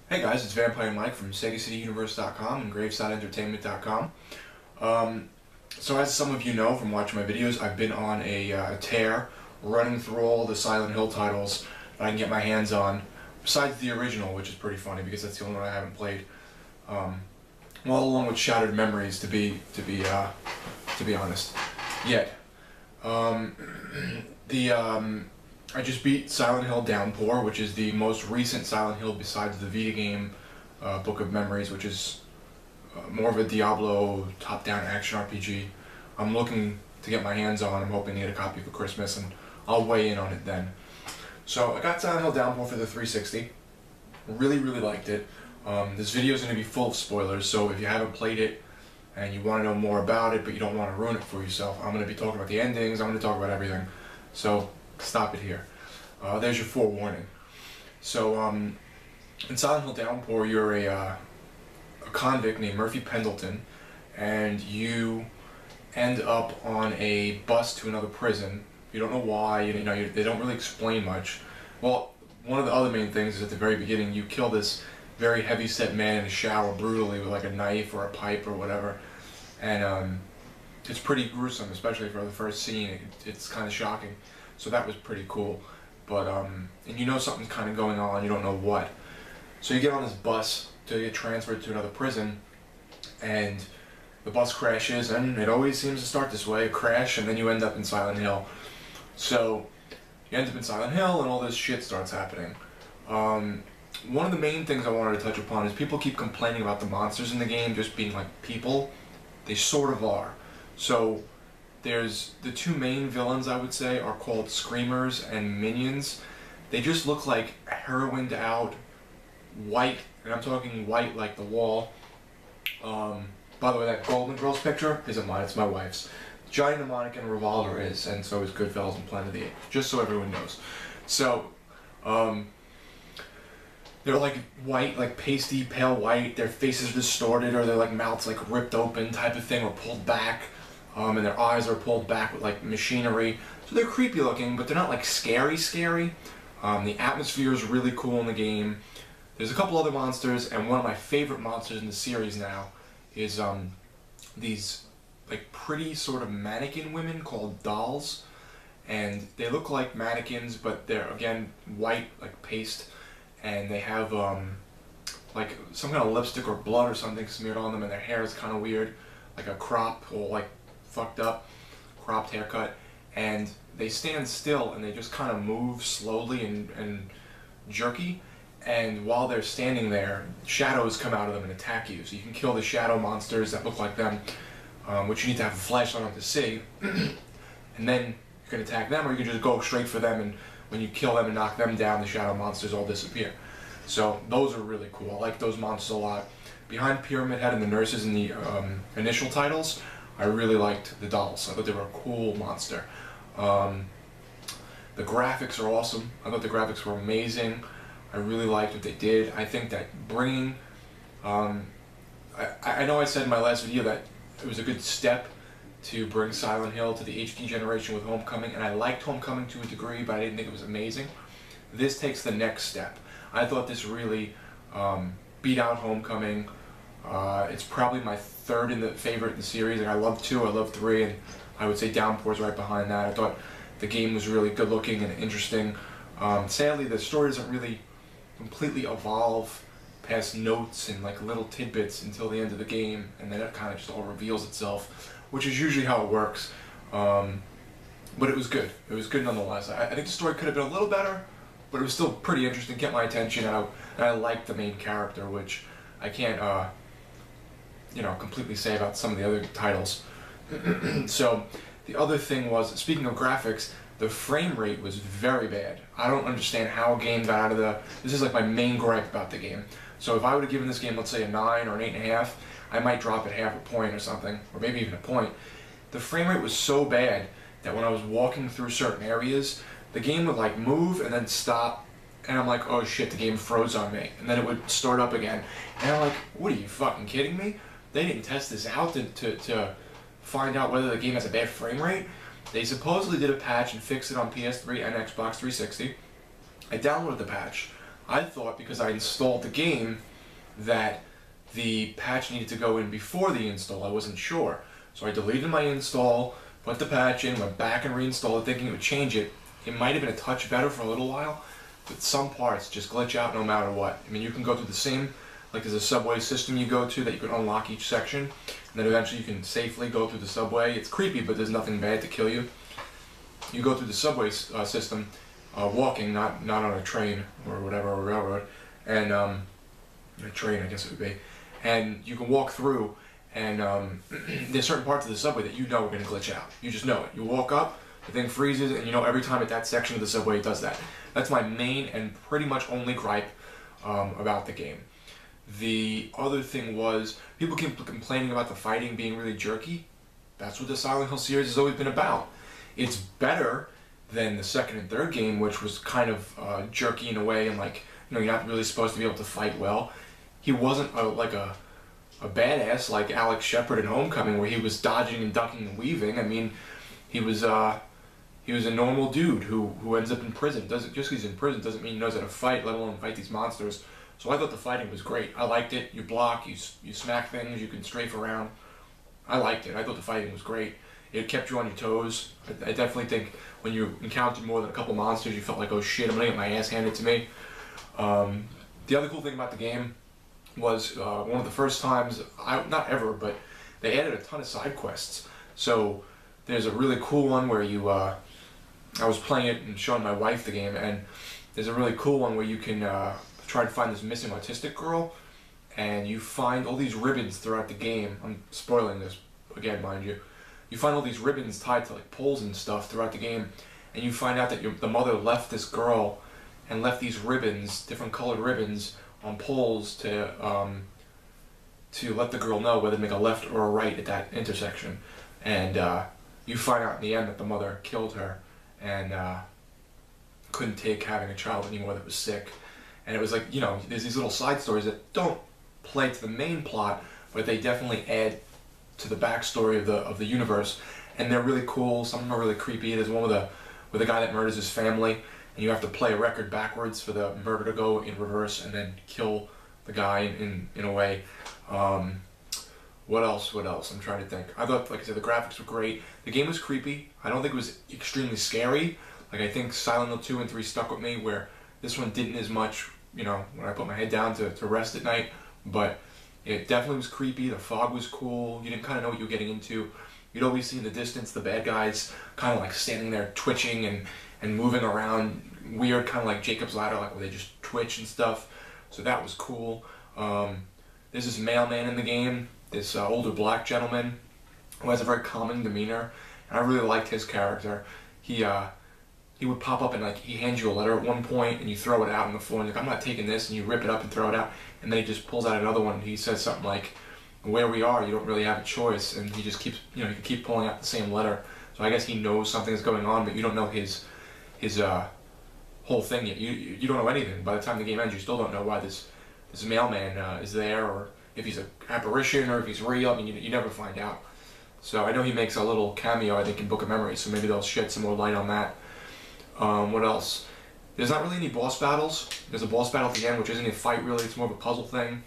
Hey guys, it's Vampire Mike from SegaCityUniverse.com and GravesideEntertainment.com. So as some of you know from watching my videos, I've been on a tear running through all the Silent Hill titles that I can get my hands on, besides the original, which is pretty funny because that's the only one I haven't played. Well, along with Shattered Memories, to be honest, yet. I just beat Silent Hill Downpour, which is the most recent Silent Hill besides the Vita game Book of Memories, which is more of a Diablo top-down action RPG. I'm looking to get my hands on. I'm hoping to get a copy for Christmas, and I'll weigh in on it then. So I got Silent Hill Downpour for the 360. Really liked it. This video is going to be full of spoilers, so if you haven't played it and you want to know more about it but you don't want to ruin it for yourself, I'm going to be talking about the endings, I'm going to talk about everything. So stop it here. There's your forewarning. So in Silent Hill Downpour, you're a convict named Murphy Pendleton, and you end up on a bus to another prison. You don't know why, they don't really explain much. Well, one of the other main things is at the very beginning, you kill this very heavy-set man in a shower brutally with like a knife or a pipe or whatever, and it's pretty gruesome, especially for the first scene. It's kind of shocking, so that was pretty cool. But and you know something's kind of going on, you don't know what. So you get on this bus to get transferred to another prison, and the bus crashes, and it always seems to start this way, a crash, and then you end up in Silent Hill. So you end up in Silent Hill, and all this shit starts happening. One of the main things I wanted to touch upon is people keep complaining about the monsters in the game just being like people. They sort of are. So there's the two main villains, I would say, are called Screamers and Minions. They just look like heroined out white, and I'm talking white like the wall. By the way, that Golden Girls picture isn't mine, it's my wife's. Johnny Mnemonic and Revolver is, and so is Goodfellas and Planet of the Apes, just so everyone knows. So, they're like white, like pasty, pale white, their faces are distorted, or their like mouths like ripped open type of thing, or pulled back. And their eyes are pulled back with like machinery. So they're creepy looking, but they're not like scary. The atmosphere is really cool in the game. There's a couple other monsters, and one of my favorite monsters in the series now is these like pretty sort of mannequin women called dolls. And they look like mannequins, but they're again white, like paste, and they have like some kind of lipstick or blood or something smeared on them, and their hair is kind of weird, like a crop or like fucked up cropped haircut, and they stand still and they just kind of move slowly and jerky, and while they're standing there, shadows come out of them and attack you. So you can kill the shadow monsters that look like them, which you need to have a flashlight on to see, and then you can attack them, or you can just go straight for them, and when you kill them and knock them down, the shadow monsters all disappear. So those are really cool. I like those monsters a lot. Behind Pyramid Head and the nurses in the initial titles, I really liked the dolls. I thought they were a cool monster. The graphics are awesome. I thought the graphics were amazing. I really liked what they did. I think that bringing... I know I said in my last video that it was a good step to bring Silent Hill to the HD generation with Homecoming, and I liked Homecoming to a degree, but I didn't think it was amazing. This takes the next step. I thought this really beat out Homecoming. It's probably my third favorite in the series. Like, I love 2, I love 3, and I would say Downpour's right behind that. I thought the game was really good looking and interesting. Sadly, the story doesn't really completely evolve past notes and like little tidbits until the end of the game, and then it kind of just all reveals itself, which is usually how it works. But it was good. It was good nonetheless. I think the story could have been a little better, but it was still pretty interesting, kept my attention, and I liked the main character, which I can't completely say about some of the other titles. So the other thing was, speaking of graphics, the frame rate was very bad. I don't understand how a game got out of this is like my main gripe about the game. So if I would have given this game, let's say, a 9 or an 8.5, I might drop it half a point or something, or maybe even a point. The frame rate was so bad that when I was walking through certain areas, the game would like move and then stop, and I'm like, oh shit, the game froze on me. And then it would start up again. And I'm like, what are you fucking kidding me? They didn't test this out to find out whether the game has a bad frame rate. They supposedly did a patch and fixed it on PS3 and Xbox 360. I downloaded the patch, I thought because I installed the game that the patch needed to go in before the install. I wasn't sure. So I deleted my install, put the patch in, went back and reinstalled it thinking it would change it. It might have been a touch better for a little while, but some parts just glitch out no matter what. I mean, you can go through the same, like there's a subway system you go to that you can unlock each section, and then eventually you can safely go through the subway. It's creepy, but there's nothing bad to kill you. You go through the subway system, walking, not on a train or whatever, or railroad, and a train I guess it would be. And you can walk through, and there's certain parts of the subway that you know are going to glitch out. You just know it. You walk up, the thing freezes, and you know every time at that section of the subway it does that. That's my main and pretty much only gripe about the game. The other thing was, people keep complaining about the fighting being really jerky. That's what the Silent Hill series has always been about. It's better than the second and third game, which was kind of jerky in a way, and like, you know, you're not really supposed to be able to fight well. He wasn't like a badass like Alex Shepard in Homecoming, where he was dodging and ducking and weaving. I mean, he was a normal dude who ends up in prison. Just because he's in prison doesn't mean he knows how to fight, let alone fight these monsters. So I thought the fighting was great. I liked it. You block, you smack things, you can strafe around. I liked it. I thought the fighting was great. It kept you on your toes. I definitely think when you encountered more than a couple monsters, you felt like, oh shit, I'm gonna get my ass handed to me. The other cool thing about the game was one of the first times, not ever, but they added a ton of side quests. So there's a really cool one where you, I was playing it and showing my wife the game, and there's a really cool one where you can try to find this missing autistic girl, and you find all these ribbons throughout the game. I'm spoiling this again, mind you. You find all these ribbons tied to like poles and stuff throughout the game, and you find out that the mother left this girl and left these ribbons, different colored ribbons, on poles to let the girl know whether to make a left or a right at that intersection. And you find out in the end that the mother killed her and couldn't take having a child anymore that was sick. And it was like, you know, there's these little side stories that don't play to the main plot, but they definitely add to the backstory of the universe, and they're really cool. Some of them are really creepy. There's one with a guy that murders his family, and you have to play a record backwards for the murder to go in reverse and then kill the guy in a way. What else? I'm trying to think. I thought, like I said, the graphics were great. The game was creepy. I don't think it was extremely scary. Like, I think Silent Hill 2 and 3 stuck with me, where this one didn't as much, you know, when I put my head down to rest at night. But it definitely was creepy. The fog was cool. You didn't kind of know what you were getting into. You'd always see in the distance the bad guys kind of like standing there twitching and moving around weird, kind of like Jacob's Ladder, like where they just twitch and stuff. So that was cool. There's this mailman in the game, this older black gentleman who has a very calming demeanor, and I really liked his character. He would pop up and like he hands you a letter at one point, and you throw it out on the floor, and you're like, I'm not taking this, and you rip it up and throw it out, and then he just pulls out another one. And he says something like, "Where we are, you don't really have a choice," and he just keeps, you know, he can keep pulling out the same letter. So I guess he knows something's going on, but you don't know his whole thing yet. You don't know anything. By the time the game ends, you still don't know why this mailman is there, or if he's an apparition, or if he's real. I mean, you never find out. So I know he makes a little cameo, I think, in Book of Memories, so maybe they'll shed some more light on that. What else? There's not really any boss battles. There's a boss battle at the end, which isn't a fight really, it's more of a puzzle thing.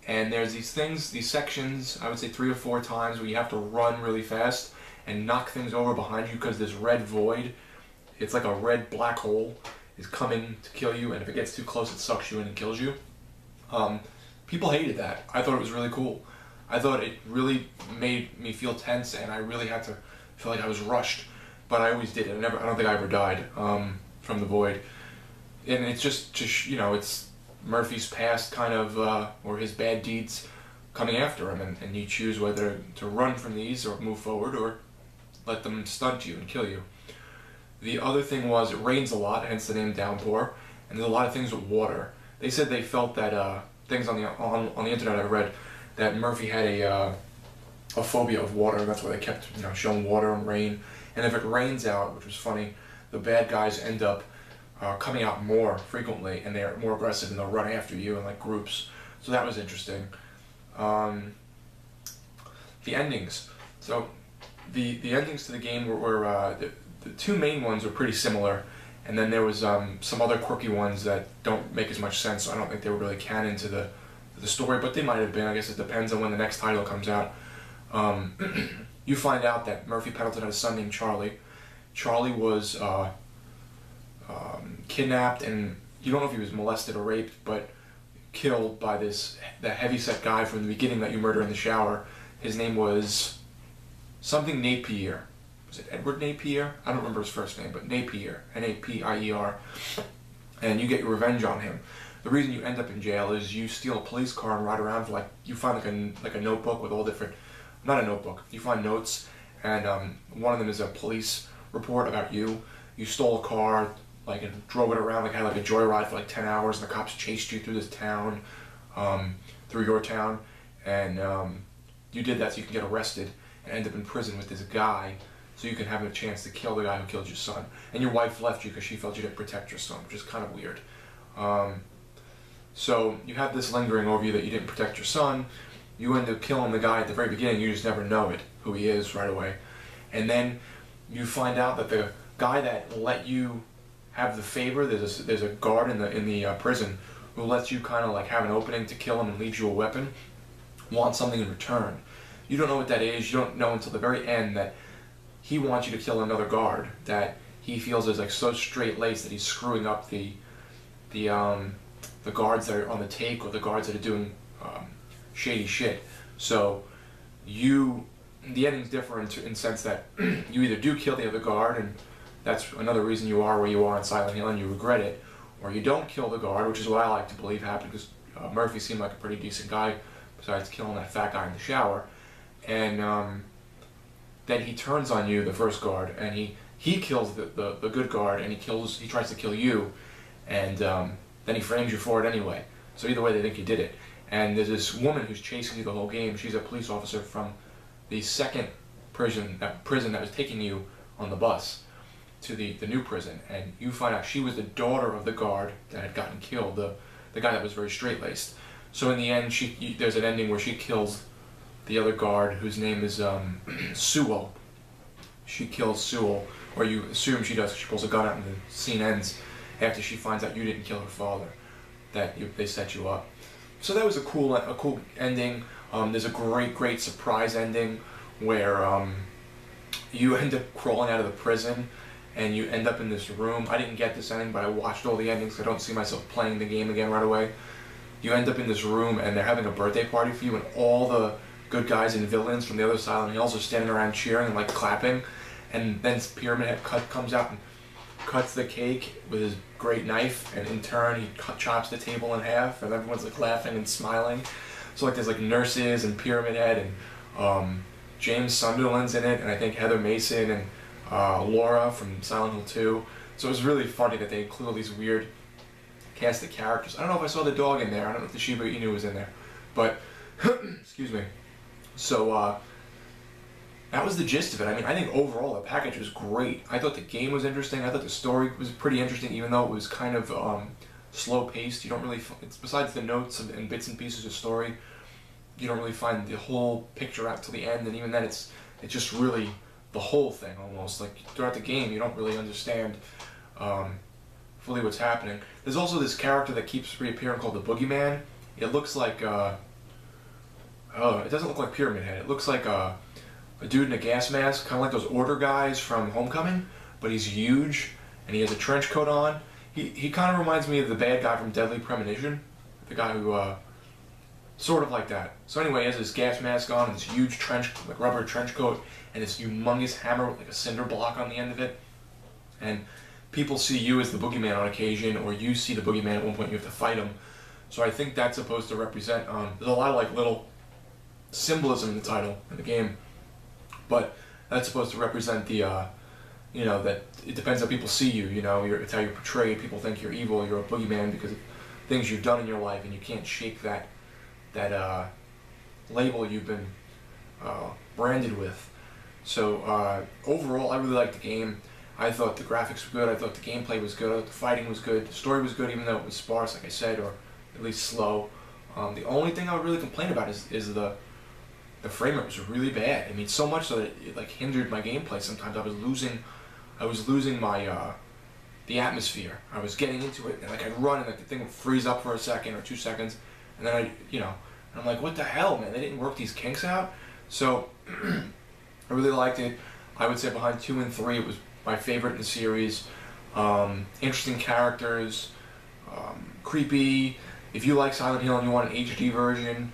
And there's these things, these sections, I would say 3 or 4 times, where you have to run really fast and knock things over behind you, because this red void, it's like a red black hole, is coming to kill you, and if it gets too close, it sucks you in and kills you. People hated that. I thought it was really cool. I thought it really made me feel tense, and I really had to feel like I was rushed. But I always did it. I don't think I ever died from the void. And it's just you know, it's Murphy's past kind of, or his bad deeds coming after him, and you choose whether to run from these or move forward, or let them stunt you and kill you. The other thing was, it rains a lot, hence the name Downpour, and there's a lot of things with water. They said they felt that things on the internet I read that Murphy had a phobia of water, and that's why they kept, you know, showing water and rain. And if it rains out, which was funny, the bad guys end up coming out more frequently, and they're more aggressive, and they'll run after you in like groups. So that was interesting. The endings. So the endings to the game were the 2 main ones were pretty similar, And then there was some other quirky ones that don't make as much sense, so I don't think they were really canon to the story, but they might have been. I guess it depends on when the next title comes out. You find out that Murphy Pendleton had a son named Charlie. Charlie was kidnapped, and you don't know if he was molested or raped, but killed by the heavyset guy from the beginning that you murder in the shower. His name was something Napier. Was it Edward Napier? I don't remember his first name, but Napier, N-A-P-I-E-R. And you get your revenge on him. The reason you end up in jail is you steal a police car and ride around for you find like a notebook with all different, not a notebook, you find notes, and one of them is a police report about you. You stole a car, and drove it around, had a joyride for 10 hours, and the cops chased you through this town, through your town, and you did that so you can get arrested and end up in prison with this guy, so you can have a chance to kill the guy who killed your son. And your wife left you because she felt you didn't protect your son, which is kind of weird. So you have this lingering over you that you didn't protect your son. You end up killing the guy at the very beginning. You just never know who he is right away. And then you find out that the guy that let you have the favor, there's a guard in the prison who lets you kind of have an opening to kill him and leaves you a weapon, wants something in return. You don't know what that is. You don't know until the very end that he wants you to kill another guard that he feels is so straight-laced that he's screwing up the guards that are on the take, or the guards that are doing shady shit. So the ending's different in the sense that you either do kill the other guard, and that's another reason you are where you are in Silent Hill and you regret it, or you don't kill the guard, which is what I like to believe happened, because Murphy seemed like a pretty decent guy besides killing that fat guy in the shower. And then he turns on you, the first guard, and he kills the good guard, and he tries to kill you, and then he frames you for it anyway. So either way, they think you did it. And there's this woman who's chasing you the whole game. She's a police officer from the second prison that was taking you on the bus to the new prison, and you find out she was the daughter of the guard that had gotten killed, the guy that was very straight-laced. So in the end, there's an ending where she kills the other guard, whose name is Sewell. She kills Sewell, or you assume she does. She pulls a gun out, and the scene ends after she finds out you didn't kill her father, that they set you up. So that was a cool ending. There's a great surprise ending where you end up crawling out of the prison and you end up in this room. I didn't get this ending, but I watched all the endings. I don't see myself playing the game again right away. You end up in this room and they're having a birthday party for you, and all the good guys and villains from the other Silent Hills are standing around cheering and clapping, and then Pyramid Head comes out and cuts the cake with his great knife, and in turn he chops the table in half, and everyone's laughing and smiling. So there's nurses and Pyramid Head, and James Sunderland's in it, and I think Heather Mason and Laura from Silent Hill 2. So it was really funny that they include all these weird cast of characters. I don't know if I saw the dog in there. I don't know if the Shiba Inu was in there, but excuse me. So that was the gist of it. I mean, I think overall the package was great. I thought the game was interesting. I thought the story was pretty interesting, even though it was kind of slow-paced. You don't really, besides the notes and bits and pieces of story, you don't really find the whole picture out till the end. And even then, it's just really the whole thing almost. Throughout the game, you don't really understand fully what's happening. There's also this character that keeps reappearing called the Boogeyman. It looks like it doesn't look like Pyramid Head. It looks like a dude in a gas mask, kind of like those order guys from Homecoming, but he's huge and he has a trench coat on. He kind of reminds me of the bad guy from Deadly Premonition, the guy who sort of like that. So anyway, he has this gas mask on and this huge rubber trench coat and this humongous hammer with a cinder block on the end of it. And people see you as the Boogeyman on occasion, or you see the Boogeyman at one point. You have to fight him. So I think that's supposed to represent. There's a lot of little symbolism in the title in the game, but that's supposed to represent the that it depends how people see you. It's how you're portrayed. People think you're evil. You're a Boogeyman because of things you've done in your life, and you can't shake that label you've been branded with. So overall, I really liked the game. I thought the graphics were good. I thought the gameplay was good. I thought the fighting was good. The story was good, even though it was sparse, like I said, or at least slow. The only thing I would really complain about is the frame rate was really bad. I mean, so much so that it hindered my gameplay sometimes. I was losing my the atmosphere. I was getting into it, and like I'd run, and like the thing would freeze up for a second or 2 seconds, and then and I'm like, what the hell, man? They didn't work these kinks out. So I really liked it. I would say behind 2 and 3, it was my favorite in the series. Interesting characters, creepy. If you like Silent Hill and you want an HD version,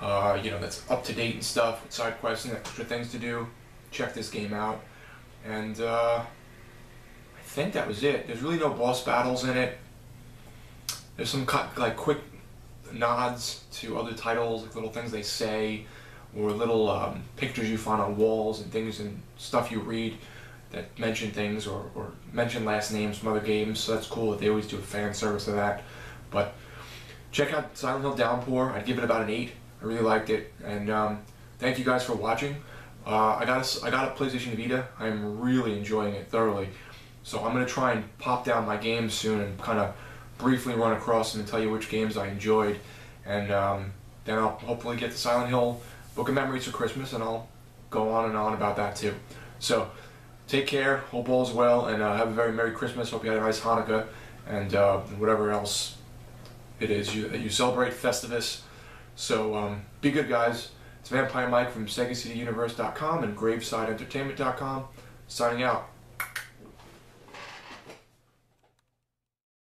that's up to date and stuff, with side quests and extra things to do, check this game out. And I think that was it. There's really no boss battles in it. There's some like quick nods to other titles, like little things they say, or little pictures you find on walls and things and stuff you read that mention things or mention last names from other games. So that's cool that they always do a fan service of that. But check out Silent Hill Downpour. I'd give it about an 8. I really liked it, and thank you guys for watching. I got a PlayStation Vita. I'm really enjoying it thoroughly. So I'm gonna try and pop down my games soon and kind of briefly run across them and tell you which games I enjoyed, and then I'll hopefully get the Silent Hill Book of Memories for Christmas, and I'll go on and on about that too. So take care, hope all is well, and have a very Merry Christmas. Hope you had a nice Hanukkah, and whatever else it is that you celebrate, Festivus. So be good, guys. It's Vampire Mike from SegaCityUniverse.com and GravesideEntertainment.com, signing out.